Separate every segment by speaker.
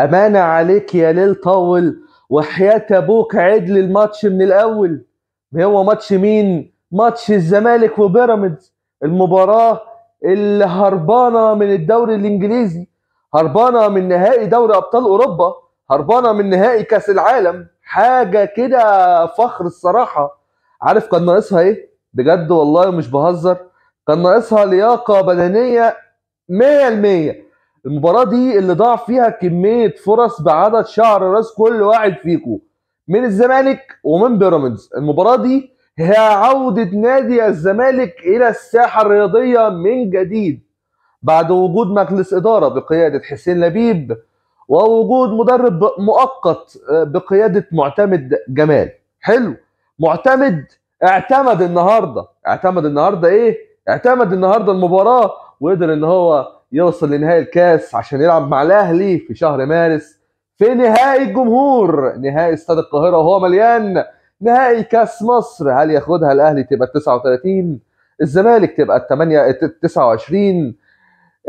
Speaker 1: امانه عليك يا ليل طول، وحياة ابوك عيد لي الماتش من الاول. ما هو ماتش مين؟ ماتش الزمالك وبيراميدز. المباراه اللي هربانه من الدوري الانجليزي، هربانه من نهائي دوري ابطال اوروبا، هربانه من نهائي كاس العالم. حاجه كده فخر الصراحه. عارف كان ناقصها ايه؟ بجد والله مش بهزر. كان ناقصها لياقه بدنيه 100%. المباراة دي اللي ضاع فيها كمية فرص بعدد شعر راس كل واحد فيكم، من الزمالك ومن بيراميدز. المباراة دي هي عودة نادي الزمالك إلى الساحة الرياضية من جديد، بعد وجود مجلس إدارة بقيادة حسين لبيب، ووجود مدرب مؤقت بقيادة معتمد جمال. حلو. معتمد اعتمد النهارده ايه؟ اعتمد النهارده المباراة، وقدر ان هو يوصل لنهائي الكاس عشان يلعب مع الاهلي في شهر مارس في نهائي الجمهور، نهائي استاد القاهرة وهو مليان. نهائي كاس مصر، هل ياخدها الاهلي تبقى 39، الزمالك تبقى 8 29.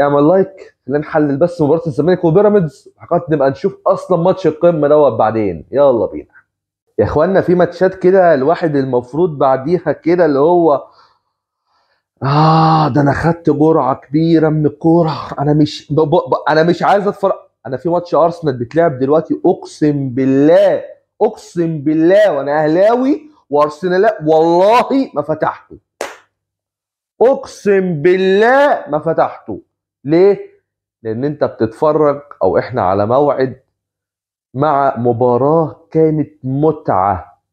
Speaker 1: اعمل لايك، خلينا نحلل بس مباراة الزمالك وبيراميدز، حقيقة نبقى نشوف اصلا ماتش القمة دوت بعدين. يلا بينا يا اخوانا. في ماتشات كده الواحد المفروض بعديها كده اللي هو ده انا خدت جرعة كبيرة من الكورة. انا مش عايز اتفرج. انا في ماتش ارسنال بيتلعب دلوقتي، اقسم بالله، اقسم بالله وانا اهلاوي وارسنال والله ما فتحته. اقسم بالله ما فتحته. ليه؟ لان انت بتتفرج او احنا على موعد مع مباراة كانت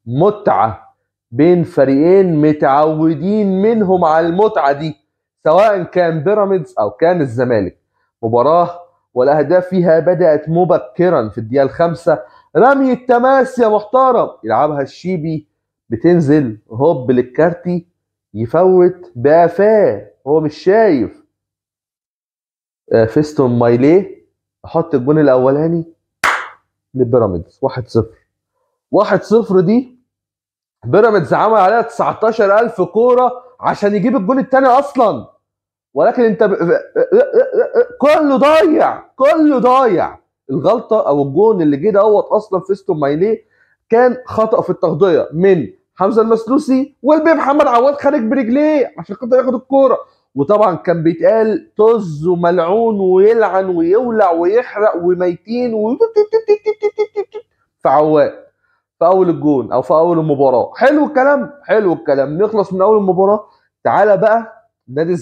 Speaker 1: متعة بين فريقين متعودين منهم على المتعة دي، سواء كان بيراميدز او كان الزمالك. مباراة والاهداف فيها بدأت مبكرا في الدقيقة الخامسة. رمي التماس يا محترم يلعبها الشيبي، بتنزل هوب للكارتي، يفوت بقفاه هو مش شايف. فيستون مايليه احط الجون الاولاني لبيراميدز 1-0. 1-0 دي بيراميدز عمل عليها 19,000 كوره عشان يجيب الجون الثاني اصلا، ولكن انت كله ضايع، كله ضايع. الغلطه او الجون اللي جه دوت اصلا فيستون مايليه كان خطا في التغطيه من حمزه المسلوسي، والبيه محمد عواد خارج برجليه عشان خاطر ياخد الكوره. وطبعا كان بيتقال طز وملعون ويلعن ويولع ويحرق وميتين في عواد في اول الجون او في اول المباراه. حلو الكلام، حلو الكلام. نخلص من اول المباراه. تعالى بقى نادي